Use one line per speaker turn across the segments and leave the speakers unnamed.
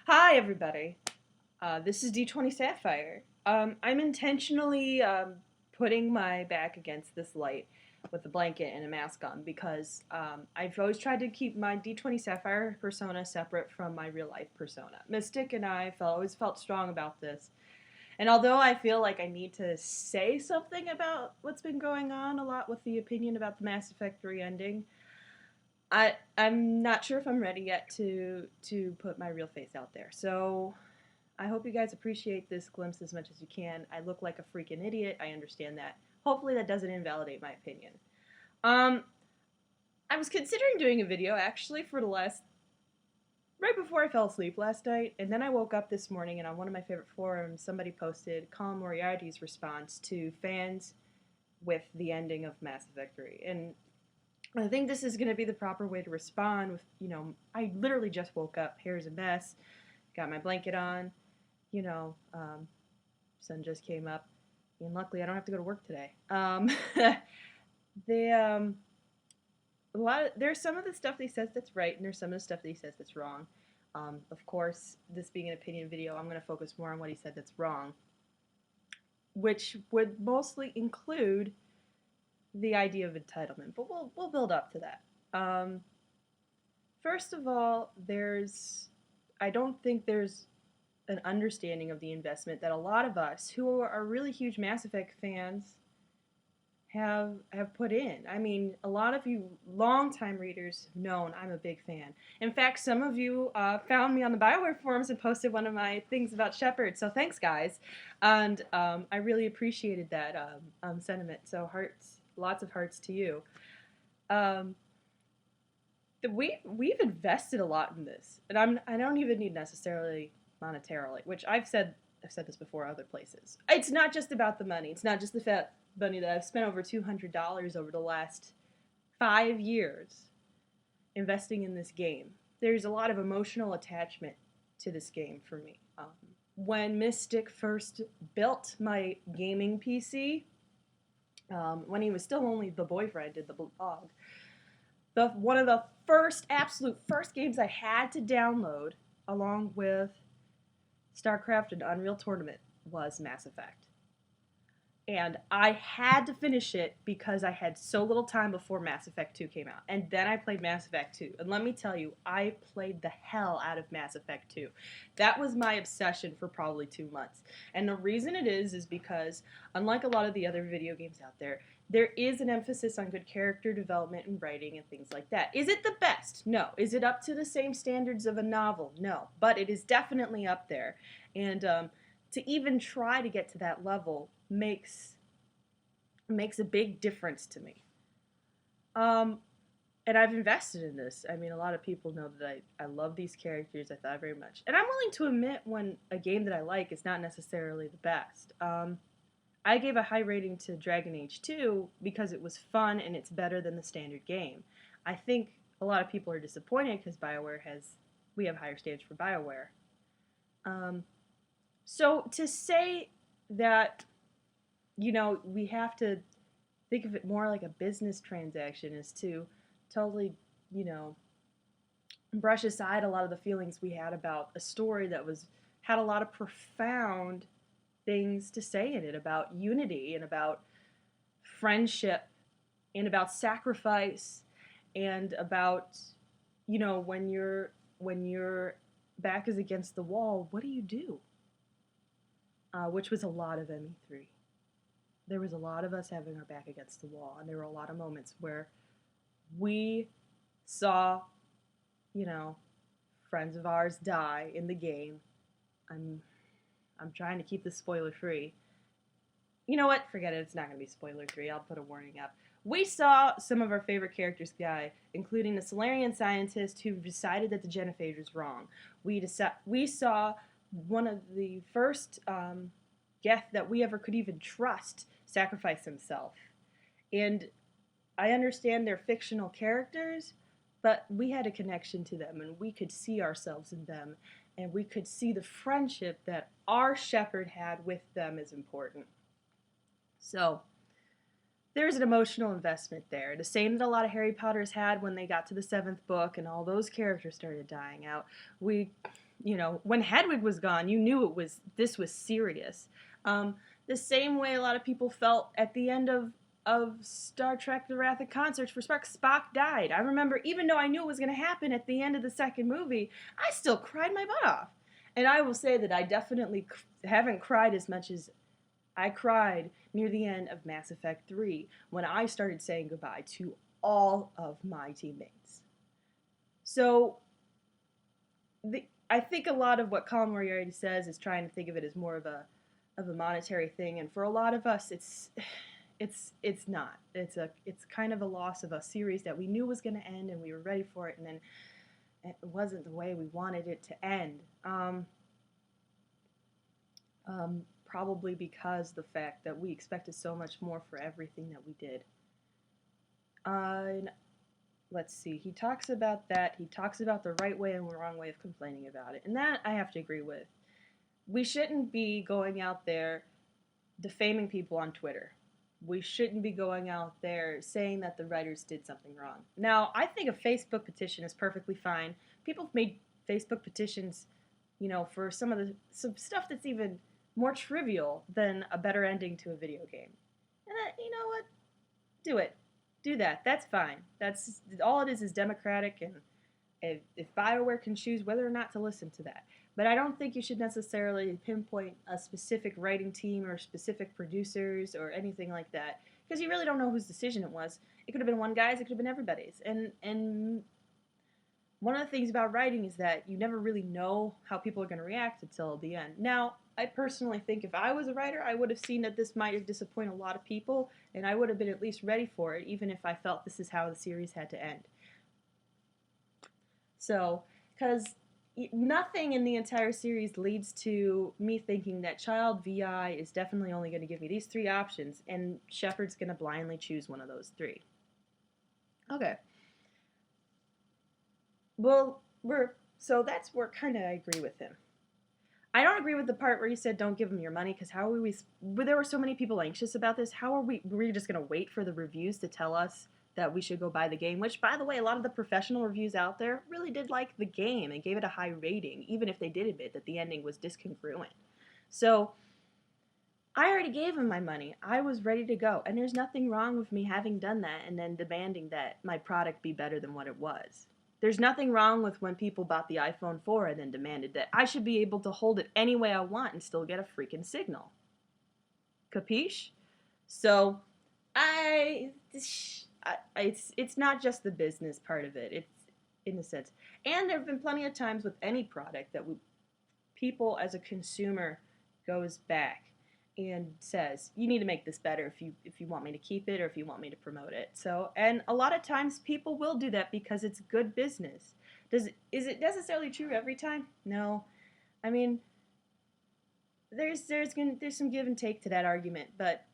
Hi, everybody. This is d20 Sapphire. I'm intentionally putting my back against this light with a blanket and a mask on because I've always tried to keep my d20 Sapphire persona separate from my real life persona. Mystic and I always felt strong about this. And although I feel like I need to say something about what's been going on a lot with the opinion about the Mass Effect 3 ending, I'm not sure if I'm ready yet to put my real face out there. So I hope you guys appreciate this glimpse as much as you can. I look like a freaking idiot. I understand that. Hopefully that doesn't invalidate my opinion. Um, I was considering doing a video actually for the last right before I fell asleep last night, and then I woke up this morning and on one of my favorite forums somebody posted Colin Moriarty's response to fans with the ending of Mass Effect 3. And I think this is going to be the proper way to respond with, I literally just woke up, hair's a mess, got my blanket on, you know, sun just came up, and luckily I don't have to go to work today. The there's some of the stuff that he says that's right, and there's some of the stuff that he says that's wrong. Of course, this being an opinion video, I'm going to focus more on what he said that's wrong, which would mostly include the idea of entitlement, but we'll build up to that. First of all, I don't think there's an understanding of the investment that a lot of us who are really huge Mass Effect fans have put in. I mean, a lot of you longtime readers have known I'm a big fan. In fact, some of you found me on the BioWare forums and posted one of my things about Shepard, so thanks, guys. And I really appreciated that sentiment, so hearts, lots of hearts to you. We've invested a lot in this, and I don't even need necessarily monetarily, which I've said this before other places. It's not just about the money. It's not just the fat money that I've spent over $200 over the last 5 years investing in this game. There's a lot of emotional attachment to this game for me. When Mystic first built my gaming PC, when he was still only the boyfriend in the blog, one of the absolute first games I had to download, along with StarCraft and Unreal Tournament, was Mass Effect. And I had to finish it because I had so little time before Mass Effect 2 came out. And then I played Mass Effect 2. And let me tell you, I played the hell out of Mass Effect 2. That was my obsession for probably 2 months. And the reason it is because, unlike a lot of the other video games out there is an emphasis on good character development and writing and things like that. Is it the best? No. Is it up to the same standards of a novel? No. But it is definitely up there. And to even try to get to that level makes a big difference to me. And I've invested in this. I mean, a lot of people know that I love these characters. I thought very much. And I'm willing to admit when a game that I like is not necessarily the best. I gave a high rating to Dragon Age 2 because it was fun and it's better than the standard game. I think a lot of people are disappointed because we have higher standards for BioWare. So to say that, we have to think of it more like a business transaction is to totally, brush aside a lot of the feelings we had about a story that had a lot of profound things to say in it about unity and about friendship and about sacrifice and about, when your back is against the wall, what do you do? Which was a lot of ME3. There was a lot of us having our back against the wall, and there were a lot of moments where we saw, friends of ours die in the game. I'm trying to keep this spoiler free. You know what? Forget it. It's not going to be spoiler free. I'll put a warning up. We saw some of our favorite characters die, including the Solarian scientist who decided that the genophage was wrong. We saw one of the first Geth that we ever could even trust sacrifice himself. And I understand they're fictional characters, but we had a connection to them, and we could see ourselves in them, and we could see the friendship that our Shepard had with them as important. So, there's an emotional investment there. The same that a lot of Harry Potters had when they got to the 7th book and all those characters started dying out. When Hedwig was gone, you knew this was serious. The same way a lot of people felt at the end of Star Trek: The Wrath of Khan Search for Spock. Spock died. I remember, even though I knew it was going to happen at the end of the 2nd movie, I still cried my butt off. And I will say that I definitely haven't cried as much as I cried near the end of Mass Effect 3 when I started saying goodbye to all of my teammates. So, I think a lot of what Colin Moriarty says is trying to think of it as more of a monetary thing, and for a lot of us, it's not. It's kind of a loss of a series that we knew was going to end, and we were ready for it, and then it wasn't the way we wanted it to end. Probably because the fact that we expected so much more for everything that we did. Let's see. He talks about that. He talks about the right way and the wrong way of complaining about it, and that I have to agree with. We shouldn't be going out there defaming people on Twitter. We shouldn't be going out there saying that the writers did something wrong. Now, I think a Facebook petition is perfectly fine. People have made Facebook petitions, for some stuff that's even more trivial than a better ending to a video game. And you know what? Do it. Do that. That's fine. That's all it is democratic, and if BioWare can choose whether or not to listen to that. But I don't think you should necessarily pinpoint a specific writing team or specific producers or anything like that, because you really don't know whose decision it was. It could have been one guy's, it could have been everybody's. And one of the things about writing is that you never really know how people are going to react until the end. Now, I personally think if I was a writer, I would have seen that this might disappoint a lot of people, and I would have been at least ready for it, even if I felt this is how the series had to end. So, because nothing in the entire series leads to me thinking that Child VI is definitely only going to give me these 3 options, and Shepard's going to blindly choose one of those 3. Okay. Well, that's where kind of I agree with him. I don't agree with the part where he said don't give them your money, because how are we? There were so many people anxious about this. How are we? Were we just going to wait for the reviews to tell us that we should go buy the game? Which, by the way, a lot of the professional reviews out there really did like the game and gave it a high rating, even if they did admit that the ending was discongruent. So I already gave him my money. I was ready to go, and there's nothing wrong with me having done that and then demanding that my product be better than what it was. There's nothing wrong with when people bought the iPhone 4 and then demanded that I should be able to hold it any way I want and still get a freaking signal. Capiche? So, it's not just the business part of it. It's in a sense. And there have been plenty of times with any product that people as a consumer goes back and says, you need to make this better if you want me to keep it or if you want me to promote it. So, and a lot of times people will do that because it's good business. Is it necessarily true every time? No. I mean, there's some give and take to that argument, but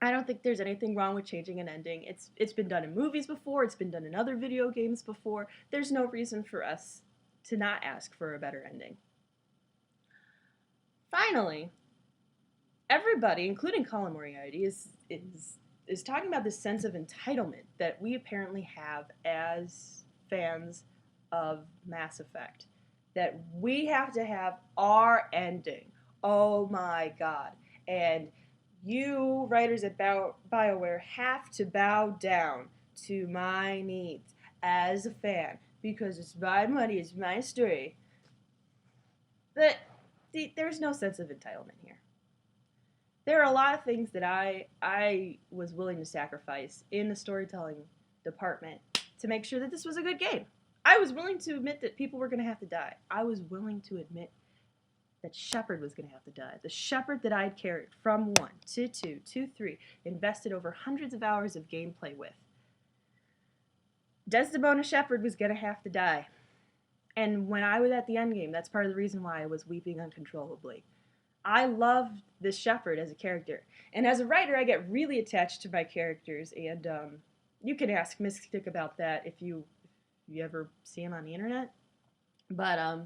I don't think there's anything wrong with changing an ending. It's been done in movies before, it's been done in other video games before. There's no reason for us to not ask for a better ending. Finally, everybody, including Colin Moriarty, is talking about this sense of entitlement that we apparently have as fans of Mass Effect. That we have to have our ending. Oh my god. And you writers at BioWare have to bow down to my needs as a fan because it's my money, it's my story. But there's no sense of entitlement here. There are a lot of things that I was willing to sacrifice in the storytelling department to make sure that this was a good game. I was willing to admit that people were going to have to die. I was willing to admit that Shepard was going to have to die. The Shepard that I'd carried from 1 to 2 to 3, invested over hundreds of hours of gameplay with. Desdemona Shepard was going to have to die. And when I was at the endgame, that's part of the reason why I was weeping uncontrollably. I loved this Shepard as a character. And as a writer, I get really attached to my characters, and you can ask Mystic about that if you ever see him on the internet. But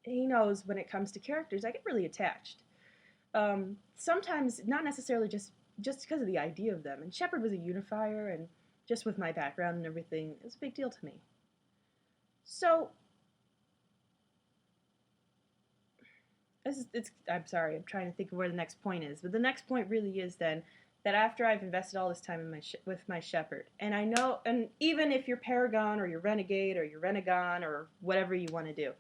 he knows when it comes to characters, I get really attached. Sometimes not necessarily just just because of the idea of them. And Shepard was a unifier, and just with my background and everything, it was a big deal to me. So, I'm sorry, I'm trying to think of where the next point is. But the next point really is then that after I've invested all this time in with my Shepard, and I know, and even if you're Paragon or you're Renegade or you're Renegon or whatever you want to do,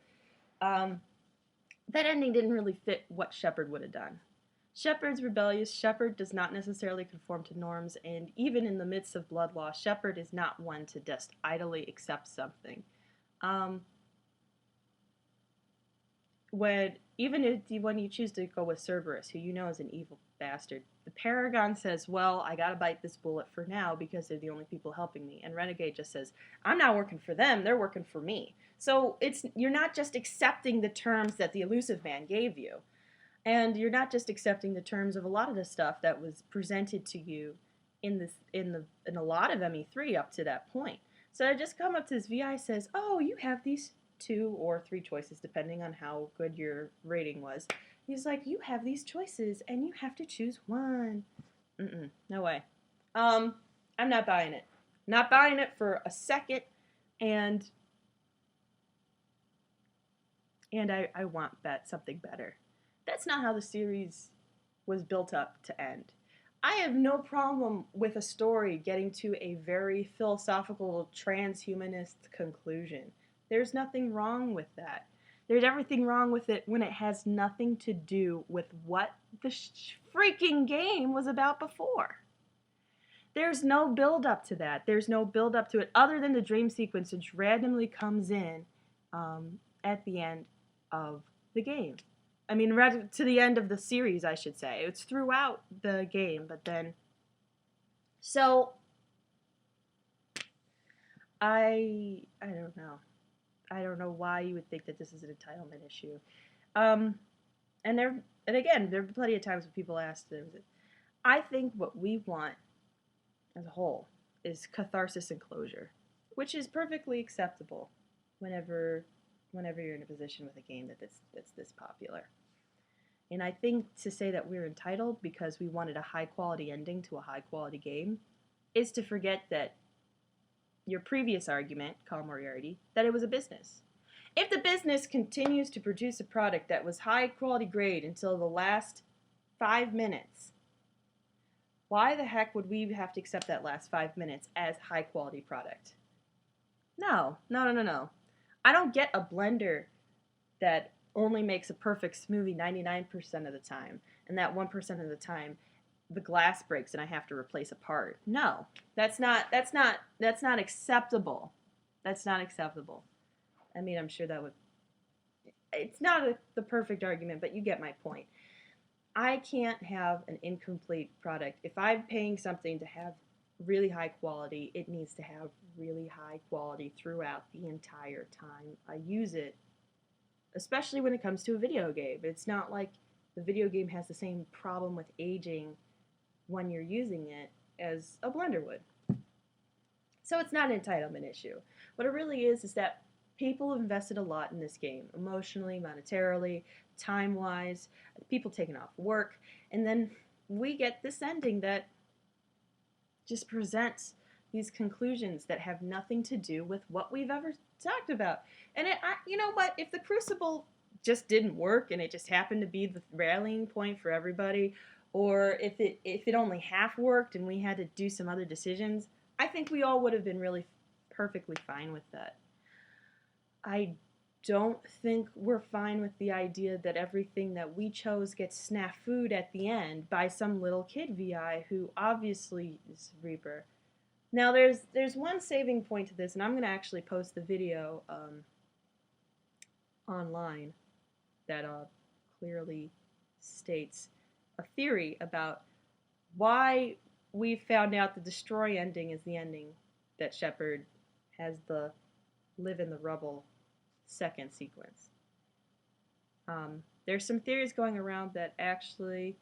that ending didn't really fit what Shepard would have done. Shepard's rebellious. Shepard does not necessarily conform to norms, and even in the midst of blood loss, Shepard is not one to just idly accept something. When you choose to go with Cerberus, who you know is an evil bastard, the Paragon says, well, I gotta bite this bullet for now because they're the only people helping me. And Renegade just says, I'm not working for them, they're working for me. So you're not just accepting the terms that the Elusive Man gave you. And you're not just accepting the terms of a lot of the stuff that was presented to you in a lot of ME3 up to that point. So I just come up to this VI says, oh, you have these 2 or 3 choices depending on how good your rating was. He's like, you have these choices and you have to choose one. No way. I'm not buying it. Not buying it for a second, and I want something better. That's not how the series was built up to end. I have no problem with a story getting to a very philosophical transhumanist conclusion. There's nothing wrong with that. There's everything wrong with it when it has nothing to do with what the freaking game was about before. There's no build up to that. There's no build up to it other than the dream sequence, which randomly comes in at the end of the game. I mean, right to the end of the series, I should say. It's throughout the game, but then... So, I don't know. I don't know why you would think that this is an entitlement issue. And again, there have plenty of times when people ask, I think what we want as a whole is catharsis and closure, which is perfectly acceptable whenever you're in a position with a game that's this popular. And I think to say that we're entitled because we wanted a high-quality ending to a high-quality game is to forget that your previous argument, Colin Moriarty, that it was a business. If the business continues to produce a product that was high-quality grade until the last 5 minutes, why the heck would we have to accept that last 5 minutes as high-quality product? No. I don't get a blender that only makes a perfect smoothie 99% of the time, and that 1% of the time the glass breaks and I have to replace a part. No, that's not acceptable. That's not acceptable. I mean, I'm sure that would... It's not the perfect argument, but you get my point. I can't have an incomplete product. If I'm paying something to have really high quality, it needs to have really high quality throughout the entire time I use it, especially when it comes to a video game. It's not like the video game has the same problem with aging when you're using it as a blender would. So it's not an entitlement issue. What it really is that people have invested a lot in this game, emotionally, monetarily, time-wise, people taking off work, and then we get this ending that just presents these conclusions that have nothing to do with what we've ever talked about. And you know what? If the Crucible just didn't work and it just happened to be the rallying point for everybody, or if it only half worked and we had to do some other decisions, I think we all would have been really perfectly fine with that. I don't think we're fine with the idea that everything that we chose gets snafu'd at the end by some little kid VI who obviously is Reaper. Now there's one saving point to this, and I'm going to actually post the video online that clearly states a theory about why we found out the Destroy ending is the ending that Shepard has the Live in the Rubble second sequence. There's some theories going around that actually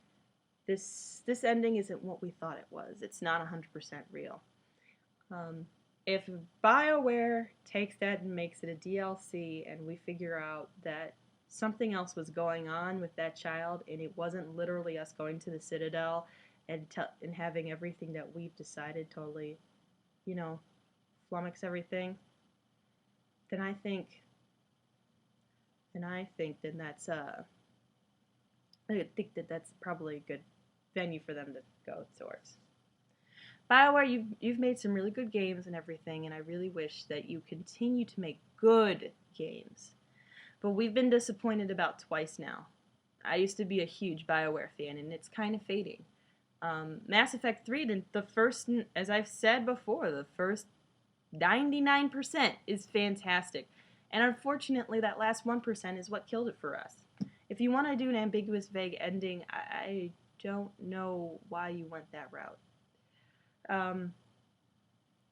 this ending isn't what we thought it was. It's not 100% real. If BioWare takes that and makes it a DLC and we figure out that something else was going on with that child and it wasn't literally us going to the Citadel and having everything that we've decided totally, you know, flummox everything, then I think then that's I think that that's probably a good venue for them to go towards. BioWare, you've made some really good games and everything, and I really wish that you continue to make good games. But we've been disappointed about twice now. I used to be a huge BioWare fan, and it's kind of fading. Mass Effect 3, the first, as I've said before, the first 99% is fantastic. And unfortunately, that last 1% is what killed it for us. If you want to do an ambiguous, vague ending, I don't know why you went that route.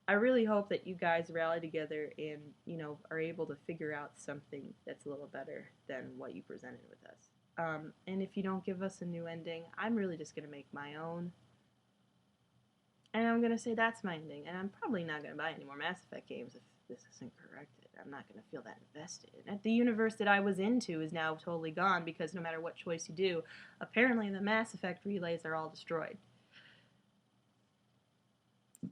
I really hope that you guys rally together and, you know, are able to figure out something that's a little better than what you presented with us. And if you don't give us a new ending, I'm really just going to make my own. And I'm going to say that's my ending. And I'm probably not going to buy any more Mass Effect games if this isn't corrected. I'm not going to feel that invested. And the universe that I was into is now totally gone because no matter what choice you do, apparently the Mass Effect relays are all destroyed.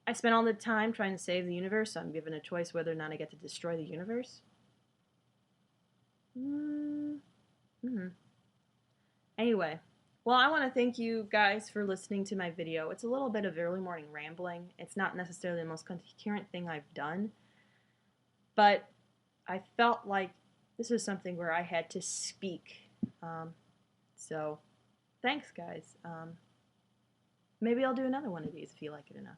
I spent all the time trying to save the universe, so I'm given a choice whether or not I get to destroy the universe. Anyway, well, I want to thank you guys for listening to my video. It's a little bit of early morning rambling. It's not necessarily the most coherent thing I've done, but I felt like this was something where I had to speak. So, thanks, guys. Maybe I'll do another one of these if you like it enough.